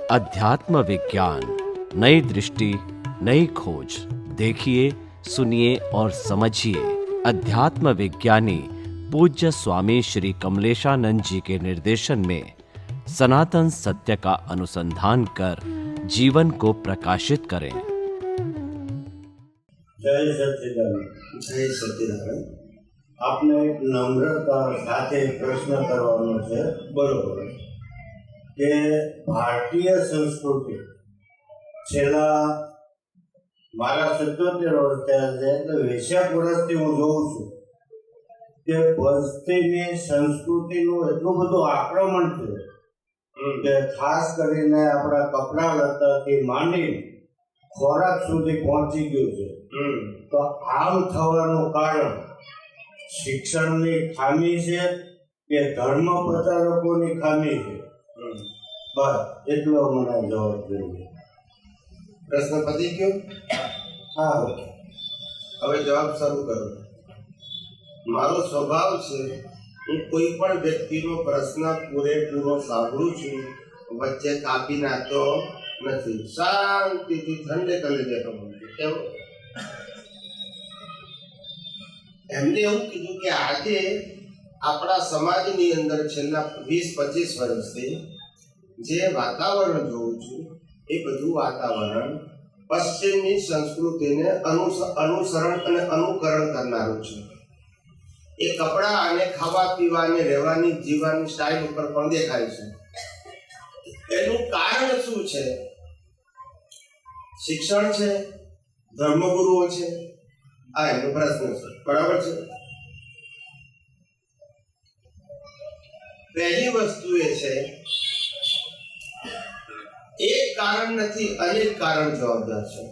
अध्यात्म विज्ञान, नई दृष्टि, नई खोज। देखिए, सुनिए और समझिए। अध्यात्म विज्ञानी पूज्य स्वामी श्री कमलेशानंद जी के निर्देशन में सनातन सत्य का अनुसंधान कर जीवन को प्रकाशित करें। जय सच्चिदानंद। जय सच्चिदानंद। आपने नम्रता સાથે પ્રશ્ન કરવાનો છે, બરોબર, કે ભારતીય સંસ્કૃતિ છેલ્લા મારા 77 વર્ષ થયા છે, એટલે 20 વર્ષથી હું જોઉં છું કે પશ્ચિમી સંસ્કૃતિનું એટલું બધું આક્રમણ છે કે ખાસ કરીને આપણા કપડા લત્તાથી માંડી ખોરાક સુધી પહોંચી ગયું છે। તો આમ થવાનું કારણ શિક્ષણની ખામી છે કે ધર્મ પ્રચારકોની ખામી છે? બસ એટલો મને જવાબ જોઈએ। પ્રશ્ન પતી ગયો? હા, ઓકે, હવે જવાબ શરૂ કરો। મારો સ્વભાવ છે, હું કોઈ પણ વ્યક્તિનો પ્રશ્ન પૂરેપૂરો સાંભળું છું, વચ્ચે કાપી નાખતો નથી, શાંતિથી ઠંડે કલેજે કહું છું। એમને એવું કીધું કે આજે આપણા સમાજની અંદર છેલ્લા 20-25 વર્ષથી જે વાતાવરણ જોઉં છું એ બધું વાતાવરણ પશ્ચિમની સંસ્કૃતિને અનુસરણ અને અનુકરણ કરનારું છે। એ કપડા અને ખાવા પીવા અને રહેવાની જીવવાની સ્ટાઇલ ઉપર પણ દેખાય છે। એનું કારણ શું છે? શિક્ષણ છે, ધર્મગુરુઓ છે, આ એનો પ્રશ્ન છે, બરાબર છે? પહેલી વસ્તુ એ છે, એક કારણ નથી, અનેક કારણ જવાબદાર છે।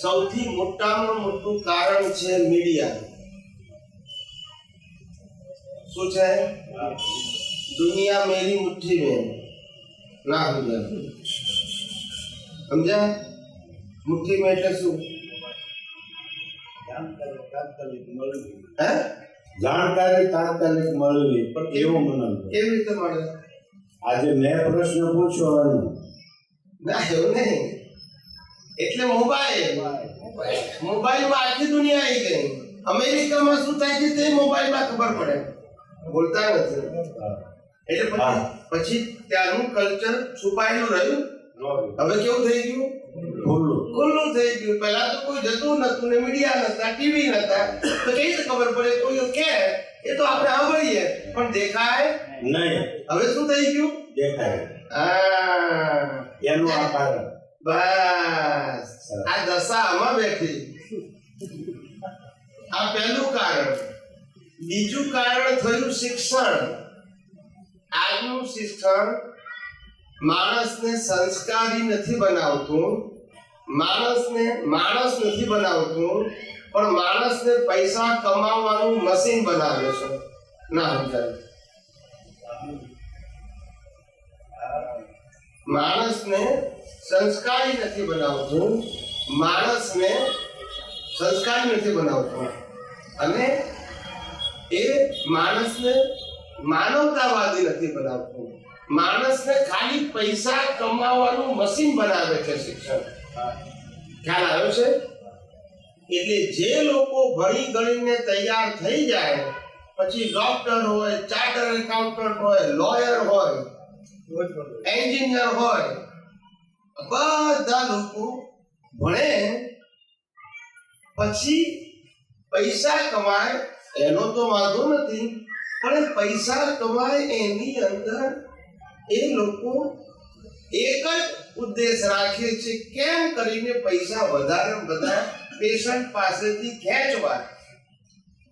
સૌથી મોટામાં મોટું કારણ છે મીડિયા। શું છે? દુનિયા મેરી મુઠ્ઠી મેં ના સમજ્યા? મુઠ્ઠી મેં એટલે શું? જાણકારી તાત્કાલિક મળવી, પણ એવું મને કેવી રીતે મળે? આજે મેં પ્રશ્ન પૂછ્યો ના, એવું નહીં, એટલે મોબાઈલમાં આખી દુનિયા આવી ગઈ। અમેરિકામાં શું થાય છે તે મોબાઈલમાં ખબર પડે, બોલતા નથી। એટલે પછી ત્યાંનું કલ્ચર છુપાયેલું રહ્યું, હવે કેવું થઈ ગયું? ખુલ્લું થઈ ગયું। પહેલા તો કોઈ જતું નતું ને મીડિયા નતા, ટીવી નતા, તો કઈ રીતે ખબર પડે? કોઈ કે એ તો આપણે સાંભળીએ પણ દેખાય નહીં। હવે શું થઈ ગયું? દેખાય। એનું આ કારણ। બસ આ દશા આમાં બેઠી। આ પહેલું કારણ। બીજું કારણ થયું શિક્ષણ। આજનું શિક્ષણ માણસને સંસ્કારી નથી બનાવતું, માણસને માણસ નથી બનાવતું, પણ માણસને પૈસા કમાવાનું મશીન બનાવે છે। ના સમજાય? માણસને સંસ્કારી નથી બનાવતું, માણસને સંસ્કારી નથી બનાવતું, અને એ માણસને માનવતાવાદી નથી બનાવતું, માણસને ખાલી પૈસા કમાવાનું મશીન બનાવે છે શિક્ષણ। ખ્યાલ આવ્યો છે? એટલે જે લોકો ભણી ગણીને તૈયાર થઈ જાય, પછી ડોક્ટર હોય, ચાર્ટર એકાઉન્ટન્ટ હોય, લોયર હોય, એન્જિનિયર હોય, બધા લોકો ભણે પછી પૈસા કમાય એનો તો વાંધો નથી, પણ પૈસા કમાય એની અંદર એ લોકો એક જ ઉદ્દેશ રાખે છે, કેમ કરીને પૈસા વધારે વધારે પેશન્ટ પાસેથી ખેંચવા।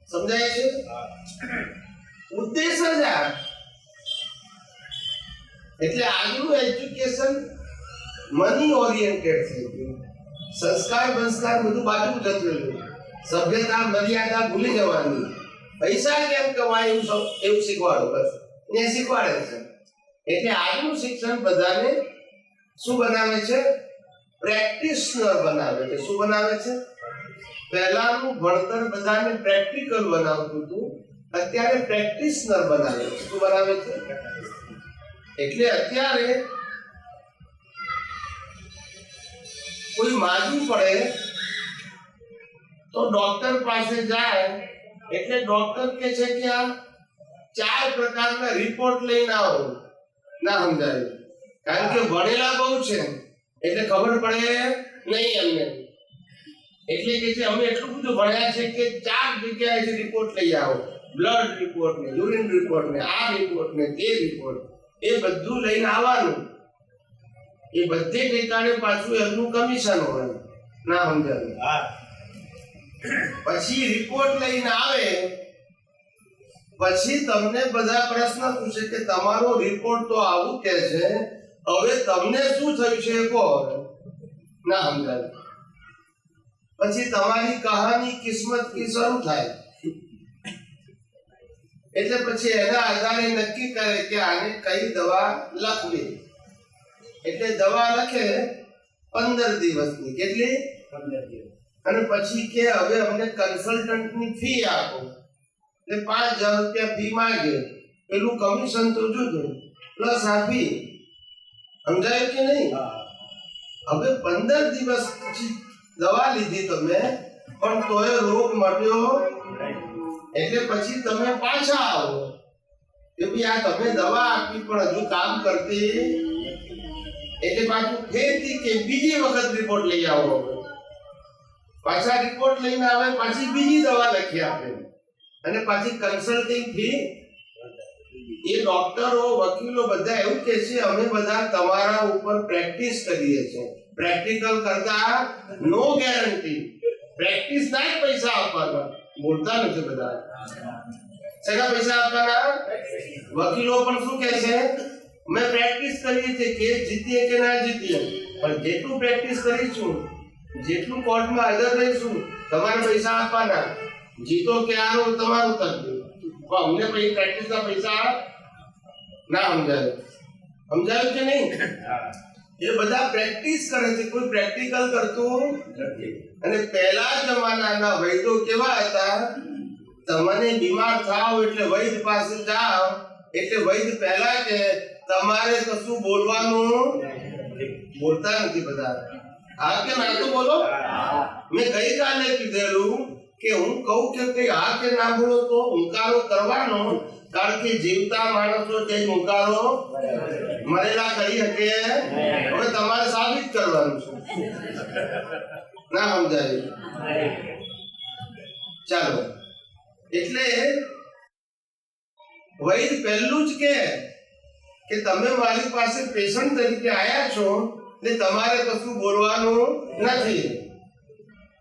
સમજાય છે? ઉદ્દેશ જ આ। એટલે આજનું એજ્યુકેશન મની ઓરિએન્ટેડ થઈ ગયું। સંસ્કાર બધું બાજુ જતું રહ્યું, સભ્યતા મર્યાદા ભૂલી જવાની, પૈસા કેમ કમાય એવું શીખવાડો, બસ એ શીખવાડે છે। એટલે આજનું શિક્ષણ બધાને શું બનાવે છે? પ્રેક્ટિશનર બનાવે છે। શું બનાવે છે? પહેલાનું ભણતર બધાને પ્રેક્ટિકલ બનાવતું હતું, અત્યારે પ્રેક્ટિશનર બનાવે છે। શું બનાવે છે? એટલે અત્યારે કોઈ માગવું પડે તો ડોક્ટર પાસે જાય એટલે ડોક્ટર કહે છે કે આ 4 પ્રકારના રિપોર્ટ લઈને આવો. ના સમજાય, કારણ કે ભણેલા બહુ છે એટલે ખબર પડે નહીં અમને. એટલે કે છે અમે એટલું બધું ભણ્યા છે કે 4 જગ્યાએથી રિપોર્ટ લઈ આવો. બ્લડ રિપોર્ટ ને, યુરિન રિપોર્ટ ને, આ રિપોર્ટ ને, તે રિપોર્ટ, એ બધું લઈને આવવાનું. એ બધે ઠેકાણે પાછું એમનું કમિશન હોય. ના સમજાય. પછી રિપોર્ટ લઈને આવે પછી તમને બધા પ્રશ્ન પૂછે કે તમારો રિપોર્ટ તો આવું કે છે, હવે તમને શું થયું છે કહો. ના સમજાય. પછી તમારી કહાની કિસ્મત કી શરૂ થાય. એટલે પછી એના આધારે નક્કી કરે કે આને કઈ દવા લખવી. એટલે દવા લખે 15 દિવસની. કેટલી? 15 દિવસ. અને પછી કે હવે અમને કન્સલ્ટન્ટની ફી આપો. એટલે 5000 રૂપિયા ફી માંગે. પેલું કમિશન તો જુદું પ્લસ આ ફી. સમજાયું કે નહીં? હવે 15 દિવસ પછી દવા લીધી તમે પણ તોય રોગ મટ્યો એટલે પછી તમે પાછા આવો કે ભાઈ આ તમે દવા આપી પણ હજુ કામ કરતી. એટલે પાછું ફેરથી કે બીજી વખત રિપોર્ટ લઈ આવો. પાછા રિપોર્ટ લઈને આવે, પાછી બીજી દવા લખી આપે અને પાછી કન્સલ્ટિંગ ફી. એ ડોક્ટરો વકીલો બધા એવું કહે છે અમે બધા તમારા ઉપર પ્રેક્ટિસ કરીએ છીએ. પ્રેક્ટિકલ કરતા નો ગેરંટી. પ્રેક્ટિસ ના જ પૈસા આપવાના. બોલતા નથી બધા. શેના પૈસા આપવાના? વકીલો પણ શું કહે છે અમે પ્રેક્ટિસ કરીએ છીએ કે જીતીએ કે ના જીતીએ, પણ જેટલું પ્રેક્ટિસ કરીશું, જેટલું કોર્ટમાં હાજર રહીશું, તમારે પૈસા આપવાના. જીતો કે હારો તમારું તકલીફ, પણ અમને પછી પ્રેક્ટિસના પૈસા ના સમજાય. સમજાયું કે નહીં? એ બધા પ્રેક્ટિસ કરે છે, કોઈ પ્રેક્ટિકલ કરતું નથી. અને પહેલા જમાનાના વૈદ્યો કેવા હતા? તમને બીમાર થાવ એટલે વૈદ્ય પાસે જાઓ એટલે વૈદ્ય પહેલા કે તમારે કશું બોલવાનું. બોલતા નથી બધા. હા કે ના તો બોલો. મેં ગઈકાલે કીધેલું કે હું કહું કે કઈ હા કે ના બોલો તો હુંકારો કરવાનો, કારણ કે જીવતા માણસો તે હુંકારો મરેલા કરી શકે. હવે તમારે સાબિત કરવાનું છે. ના સમજાય? ચાલો. એટલે વૈદ પહેલું જ કે તમે મારી પાસે પેશન્ટ તરીકે આવ્યા છો ને તમારે કશું બોલવાનું નથી.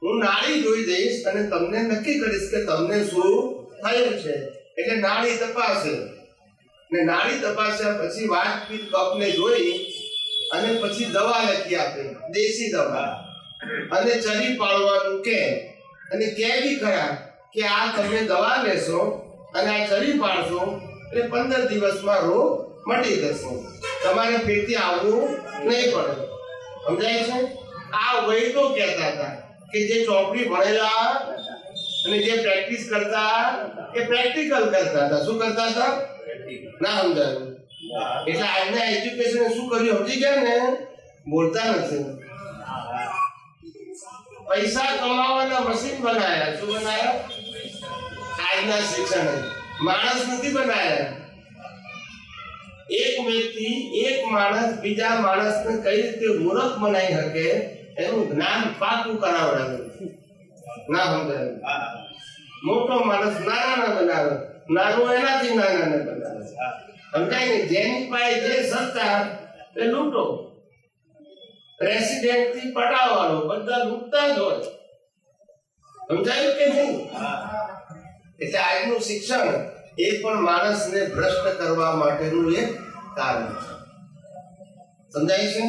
હું નાડી જોઈ દઈશ અને તમને નક્કી કરીશ કે તમને શું થયું છે. એટલે નાડી તપાસે ને નાડી તપાસ્યા પછી વાતપીત કપને જોઈ અને પછી દવા લખી આપે, દેશી દવા. અને ચરી પાડવાનું કે અને કે બી ખરા કે આ તમે દવા લેશો અને આ ચરી પાડશો એટલે 15 દિવસમાં રોગ મટી જશે. તમારે ફેરથી આવવું નહીં પડે. સમજાય છે? આ વૈદ્યો કહેતા હતા કે જે ચોપડી ભણેલા અને જે પ્રેક્ટિસ કરતા એ પ્રેક્ટિકલ કરતા હતા. શું કરતા હતા? ના સમજાયું. એટલે આજના એજ્યુકેશન શું કર્યું સમજી ગયા ને? બોલતા નથી. પૈસા કમાવાના મશીન બનાયા. શું બનાયા? આજના શિક્ષણ માણસ નથી બનાયા. એક વ્યક્તિ, એક માણસ બીજા માણસને કઈ રીતે મૂર્ખ બનાવી શકે એનું જ્ઞાન પાકું કરાવડાવે. ના સમજાય? મોટો માણસ નાના બનાવે, નાનું એનાથી નાના બનાવે. સમજાય ને? જેની પાસે જે સત્તા એ લૂંટો. રેસિડેન્ટ થી પટાવાળો બધા લૂંટતા જ હોય. સમજાયું કે નહીં? એટલે આજનું શિક્ષણ એ પણ માણસને ભ્રષ્ટ કરવા માટેનું એક કારણ છે. સમજાય છે?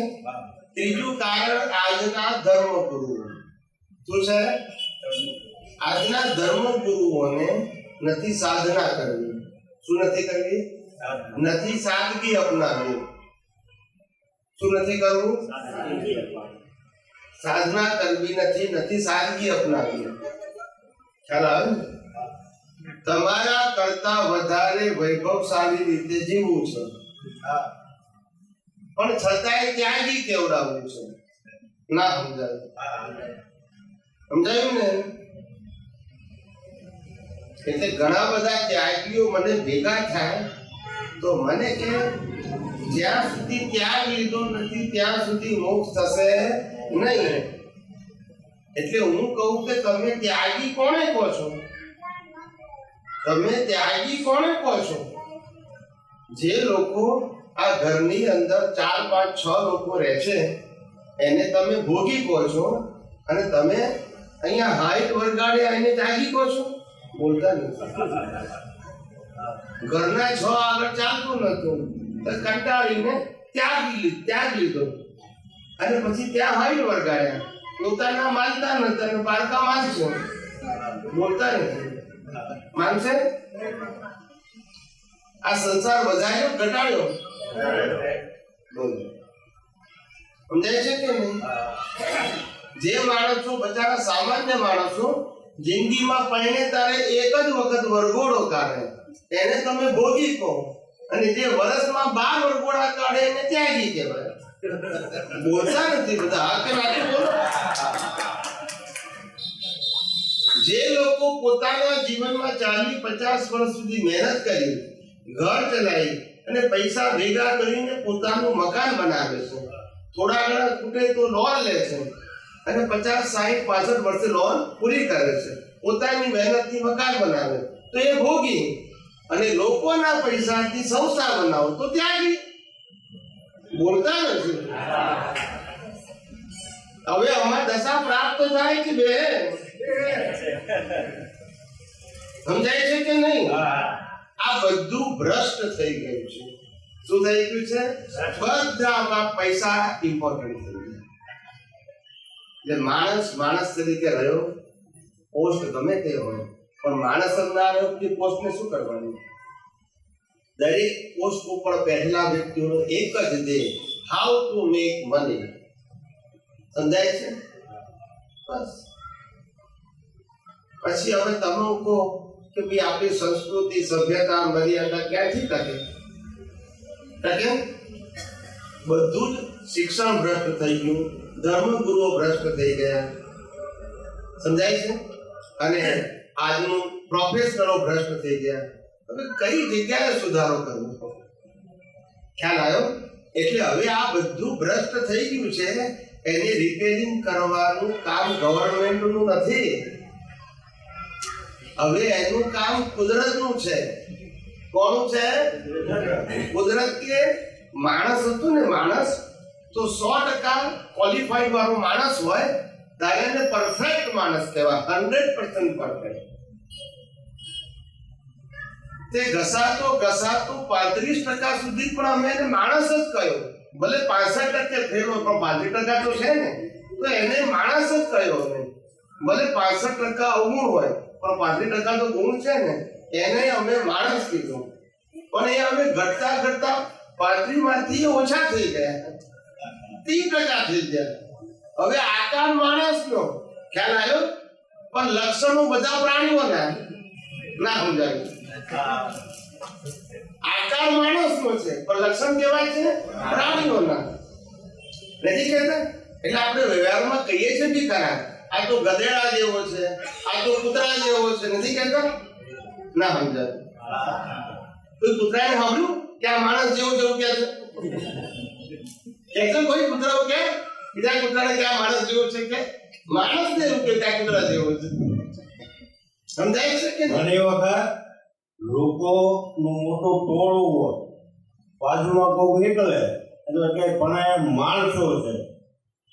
ત્રીજું કારણ આજના ધર્મગુરુઓ. શું છે? આજના ધર્મગુરુઓને નથી સાધના કરવી. શું નથી કરવી? નથી સાદગી અપનાવવી. શું નથી કરવું? સાધના કરવી નથી, નથી સાદગી અપનાવવી. ખ્યાલ આવે? તમારા કરતા વધારે વૈભવશાળી રીતે જીવવું છે, પણ છતાંય ત્યાગી કેવડાવવું છે. ના સમજાયું? સમજાયું ને? એટલે ઘણા બધા ત્યાગીઓ મને ભેગા થાય તો મને કે જ્યાં સુધી ત્યાગ લીધો નથી ત્યાં સુધી મોક્ષ થશે નહીં. એટલે હું કહું કે તમે ત્યાગી કોને કહો છો? તમે ત્યાગી કોને કહો છો? જે લોકો આ ઘરની અંદર 4, 5, 6 લોકો રહે છે એને તમે ભોગી કહો છો, અને તમે અહીંયા હાઈટ વરગાડે એને ત્યાગી કહો છો? બોલતા નથી. ઘરના 6 આગળ ચાલતું નતું તો કંટાળીને ત્યાગ લીધો અને પછી ત્યાં હાઈટ વરગાડ્યા. પોતાના માનતા નથી અને પારકા માનશો. બોલતા નથી. માનશે? આ સંસાર વધાર્યો ઘટાડ્યો? બોલો. સમજાય છે કે નહીં? જે માણસો બચારા સામાન્ય માણસો જિંદગીમાં પરણે તારે એક જ વખત વરઘોડો કાઢે એને તમે ભોગી કહો, અને જે વર્ષમાં 12 વરઘોડા કાઢે એને ત્યાગી કહેવાય. બોલતા નથી બધા. હા કે ના બોલો? જે લોકો પોતાના જીવનમાં 40-50 વર્ષ સુધી મહેનત કરી, ઘર ચલાવી અને પૈસા ભેગા કરીને પોતાનું મકાન બનાવે છે, થોડા ઘણા ખૂટે તો લોન લે છે અને 50, 60, 65 વર્ષે લોન પૂરી કરે છે, પોતાની મહેનતથી મકાન બનાવે, તો એ ભોગી. અને લોકોના પૈસાથી સંસ્થા બનાવો તો ત્યાગી. બોલતા નથી. હવે આમાં દશા પ્રાપ્ત થાય કે બે? સમજાય છે કે નહીં? આ બધું ભ્રષ્ટ થઈ ગયું છે. શું થઈ ગયું છે? બધામાં પૈસા ઇમ્પોર્ટન્ટ થઈ ગયા. એટલે માણસ તરીકે રહ્યો, પોસ્ટ ગમે તે હોય, પણ માણસ જ ના રહ્યો કે પોસ્ટને શું કરવાનું? દરેક પોસ્ટ ઉપર પહેલા વ્યક્તિનો એક જ ધ્યેય, હાઉ ટુ મેક મની. સમજાય છે? બસ. પછી હવે તમે કહો કે ભાઈ આપણી સંસ્કૃતિ, સભ્યતા, મર્યાદા ક્યાંથી ટકે? બધું જ શિક્ષણ ભ્રષ્ટ થઈ ગયું, ધર્મગુરુઓ ભ્રષ્ટ થઈ ગયા. સમજાય છે? અને આજનું પ્રોફેશનલો ભ્રષ્ટ થઈ ગયા. હવે કઈ જગ્યાએ સુધારો કરવો? ખ્યાલ આવ્યો? એટલે હવે આ બધું ભ્રષ્ટ થઈ ગયું છે, એને રિપેરિંગ કરવાનું કામ ગવર્નમેન્ટનું નથી. હવે એનું કામ કુદરતનું છે. કોનું છે? કુદરત. કે માણસ હતું ને, માણસ તો 100% ક્વોલિફાઈડ વાળો માણસ હોય ત્યારે એને પરફેક્ટ માણસ કહેવાય, 100% પરફેક્ટ. તે ઘસાતો 35% સુધી પણ અમે એને માણસ જ કહ્યો. ભલે 65% ફેલ હોય પણ 35% તો છે ને, તો એને માણસ જ કહ્યો અમે. ભલે 65% અવગુણ હોય પણ 35% તો ગુણ છે ને, એને અમે માણસ કીધું. પણ એ અમે ઘટતા 35 માંથી ઓછા થઈ ગયા, 30% થઈ ગયા. હવે આકાર માણસનો ખ્યાલ આવ્યો, પણ લક્ષણો બધા પ્રાણીઓના. ના સમજાયું? આકાર માણસનો છે પણ લક્ષણ કેવાય છે પ્રાણીઓના. નથી કહેતા? એટલે આપણે વ્યવહારમાં કહીએ છીએ બી ખરા, આ તો ગધેડા જેવો છે, આ તો કૂતરા જેવો છે. નથી કહેતા? ના સમજાયું? કોઈ કૂતરાને સાંભળ્યું કે આ માણસ જેવો જેવું કે છે? કોઈ કૂતરાઓ કે બીજા કૂતરાને કે આ માણસ જેવો છે? કે માણસ ને એવું કે આ કૂતરા જેવો છે? સમજાય છે કે ઘણી વખત લોકોનું મોટું ટોળું હોય, બાજુમાં કોક નીકળે એટલે કે પણ એ માણસો છે.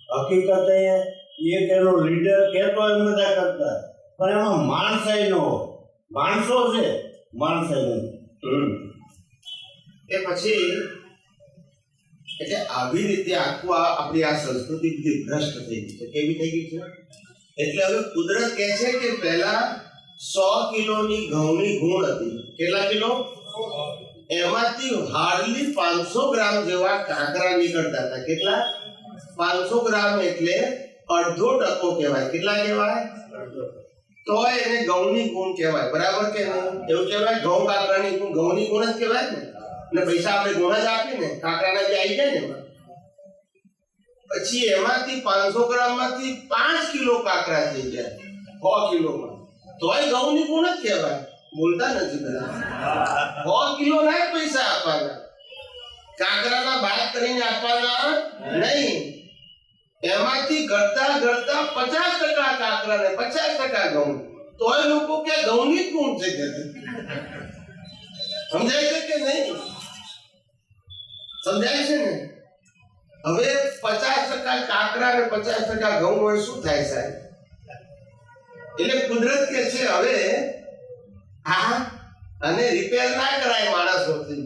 હકીકતે એ તેનો લીડર કહેતો એમ બધા કરતા, પણ એમાં માણસાઈ ન હોય. માણસો છે, માણસાઈ નથી. એ પછી એટલે આવી રીતે આખું આપણી આ સંસ્કૃતિ બધી ભ્રષ્ટ થઈ ગઈ છે. કેવી થઈ ગઈ છે? એટલે હવે કુદરત કહે છે કે પહેલા 100 કિલોની ઘઉંની ગુણ હતી. કેટલા કિલો? એમાંથી હાર્ડલી 500 ગ્રામ જેવા કાંકરા નીકળતા હતા. કેટલા? 500 ગ્રામ એટલે અડધો ટકો કહેવાય. કેટલા કહેવાય? તો એને ઘઉંની ગુણ કહેવાય. બરાબર કે નહીં? એવું કહેવાય ઘઉં કાંકરાની ગુણ, ઘઉંની ગુણ જ કહેવાય ને. અને પૈસા આપણે ગુણ જ આપીને કાંકરાના જે આવી જાય ને એમાં. પછી એમાંથી 500 ગ્રામમાંથી 5 કિલો કાકરા થઈ ગયા 100 કિલોમાં, તોય ઘઉંની ગુણ જ કહેવાય. બોલતા નથી બધા. 100 કિલો ના જ પૈસા આપવાના, કાકરાના બાદ કરીને આપવાના નહીં. એમાંથી ઘટતા ઘટતા 50% કાકરા ને 50% ઘઉં, તોય લોકો કે ઘઉંની જ ગુણ છે કે સમજાય છે કે નહીં? સમજાય છે ને? હવે 50% કાકરા અને 50% ઘઉં હોય શું થાય સાહેબ? એટલે કુદરત કે છે હવે આ અને રિપેર ના કરાય માણસોથી.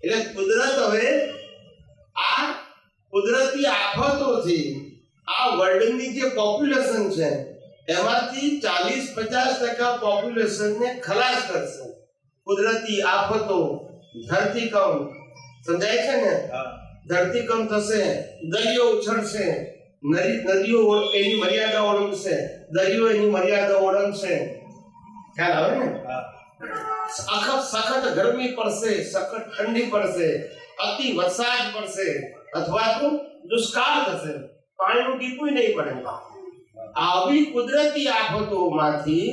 એટલે કુદરત હવે આ કુદરતી આફતોથી આ વર્લ્ડની જે પોપ્યુલેશન છે એમાંથી 40-50% પોપ્યુલેશનને ખલાસ કરશે. કુદરતી આફતો, ધરતીકંપ, સમજાય છે ને? ધરતીકંપ થશે, દરિયો ઉછળશે, નદીઓ એની મર્યાદા ઓળંગશે, દરિયો એની મર્યાદા ઓળંગશે. ખ્યાલ આવે ને? સખત ગરમી પડશે, સખત ઠંડી પડશે, અતિ વરસાદ પડશે, અથવા તો દુષ્કાળ થશે, પાણીનું ટીપું નહીં પડે. આવી કુદરતી આફતોમાંથી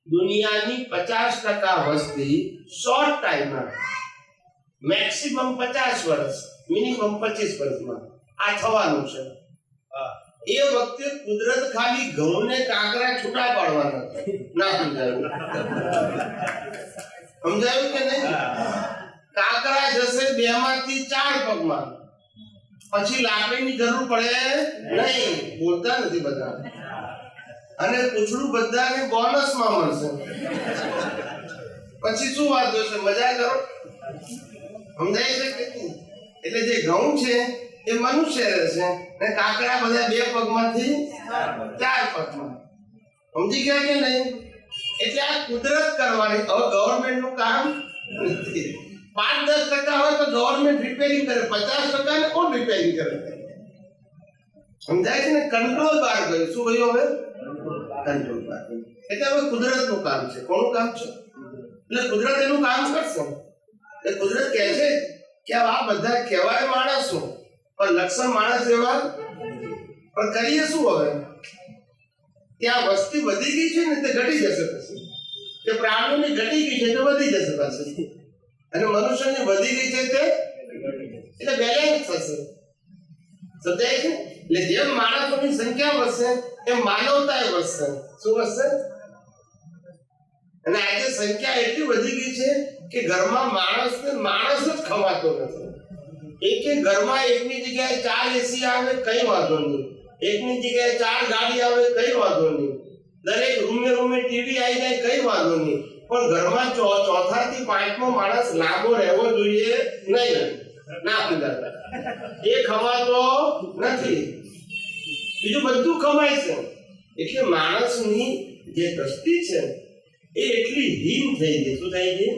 દુનિયાની 50% વસ્તી શોર્ટ ટાઈમમાં, મેક્સિમમ 50 વર્ષ, મિનિમમ 25 વર્ષમાં આ થવાનું છે. એ વખતે કુદરત ખાલી ઘઉં ને કાકરા છૂટા પાડવાના ના. સમજાયું કે નહીં? કાકરા જશે 2 માંથી 4 પગમાં, પછી લાકડીની જરૂર પડે નહીં. બોલતા નથી બધા. અને પૂછડું બધાને બોનસમાં મળશે. પછી શું વાત જોશે? મજા કરો. સમજાય છે કે નહીં? એટલે જે ઘઉં છે એ મનુષ્ય રહેશે અને કાકરા બધા 2 પગમાંથી 4 પગમાં. સમજી ગયા કે નહીં? એટલે આ કુદરત કરવાની. હવે ગવર્નમેન્ટ નું કામ નથી. 5-10% હોય તો ગવર્નમેન્ટ રિપેરિંગ કરે, 50% ને કોણ રિપેરિંગ કરે? સમજાય છે ને? કંટ્રોલ બહાર કર્યું. શું કહ્યું? હવે કંટ્રોલ બહાર કર્યું. એટલે હવે કુદરત નું કામ છે. કોનું કામ છે? એટલે કુદરત એનું કામ કરશે. એટલે કુદરત કહે છે કે આ બધા કહેવાય માણસો, પણ લક્ષણ માણસ એવા પણ કરીએ શું? હવે ત્યાં વસ્તી વધી ગઈ છે ને તે ઘટી જશે, પછી તે પ્રાણીઓની ઘટી ગઈ છે તો વધી જશે પાછી, અને મનુષ્યની વધી ગઈ છે તે એટલે બેલેન્સ થશે. સમજાય છે? એટલે જેમ માણસોની સંખ્યા વધશે એમ માનવતા વધશે. શું વધશે? અને આજે સંખ્યા એટલી વધી ગઈ છે કે ઘરમાં માણસ જ ખવાતો નથી. એક ઘરમાં એકની જગ્યાએ 4 એસી આવે કઈ વાંધો નહીં, એકની જગ્યાએ 4 ગાડી આવે કઈ વાંધો નહીં, દરેક રૂમે ટીવી આવી જાય કઈ વાંધો નહીં, પણ ઘરમાં ચોથાથી 5મો માણસ લાંબો રહેવો જોઈએ નહીં. ના સમજાતા? એ ખવાતો નથી, બીજું બધું ખવાય છે. એટલે માણસની જે દ્રષ્ટિ છે એ એટલી હીન થઈ ગઈ. શું થઈ ગઈ?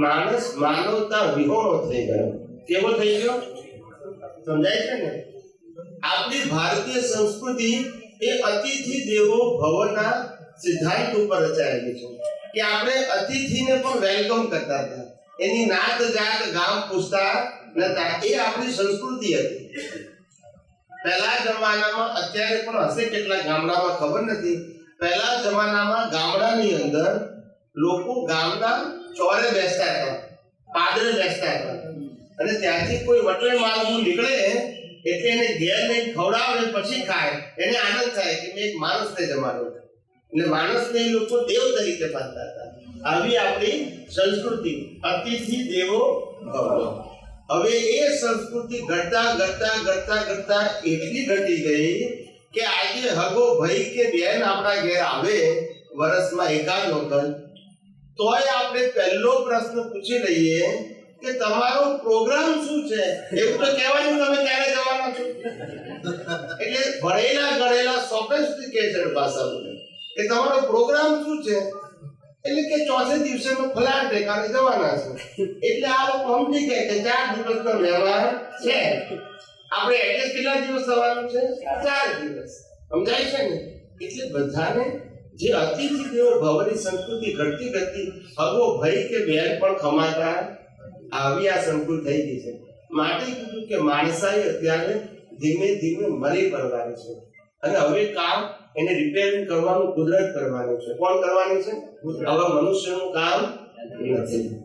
માણસ માનવતા વિહોણો થઈ ગયો. કેવો થઈ ગયો? સમજાય છે ને? આપણી ભારતીય સંસ્કૃતિ એ અતિથિ દેવો ભવના સિદ્ધાંત ઉપર રચાયેલી છે કે આપણે અતિથિને પણ વેલકમ કરતા હતા. એની નાત જાત ગામ પૂછતા નતા. એ આપણી સંસ્કૃતિ હતી પહેલા જમાનામાં. અત્યારે પણ હશે કેટલાક ગામડામાં, ખબર નથી. પહેલા જમાનામાં ગામડાની અંદર લોકો ગામના ચોરે બેસતા હતા, પાદરે બેસતા હતા, અને ત્યાંથી કોઈ વટલે માલવું નીકળે એટલે એને ઘેર લઈને ખવડાવે પછી ખાય. એને આનંદ થાય કે મેં એક માણસને જમાડ્યો. એટલે માણસને એ લોકો દેવ તરીકે માનતા હતા. આવી આપણી સંસ્કૃતિ, અતિથિ દેવો ભવ. હવે એ સંસ્કૃતિ ઘટતા એટલી ઘટી ગઈ કે આજે હગો ભાઈ કે બેન આપણા ઘેર આવે વર્ષમાં એકાદ વખત, તોય આપણે પહેલો પ્રશ્ન પૂછી લઈએ કે તમારો પ્રોગ્રામ શું છે? એવું તો કહેવાનું તમે ક્યારે જવાના છો? એટલે ભણેલા ગણેલા સોફિસ્ટિકેટેડ ભાષા બોલે કે તમારો પ્રોગ્રામ શું છે? એટલે કે ચોથે દિવસે ફલાણ ઠેકાણે જવાના છે. એટલે આ લોકો સમજી ગયા કે 4 દિવસનો વ્યવહાર છે. આપણે એડ્રેસ કેટલા દિવસ થવાનું છે? 4 દિવસ. સમજાય છે ને? એટલે બધાને જે અતિથિ દેવો ભવની સંસ્કૃતિ ઘટતી હગો ભાઈ કે બેન પણ ખમાતા આવી આ સંસ્કૃતિ થઈ ગઈ છે. માટે કીધું કે માણસાઈ અત્યારે ધીમે ધીમે મરી પડવાની છે અને હવે કામ એને રિપેરિંગ કરવાનું કુદરત કરવાની છે. કોણ કરવાની છે? હવે મનુષ્યનું કામ નથી.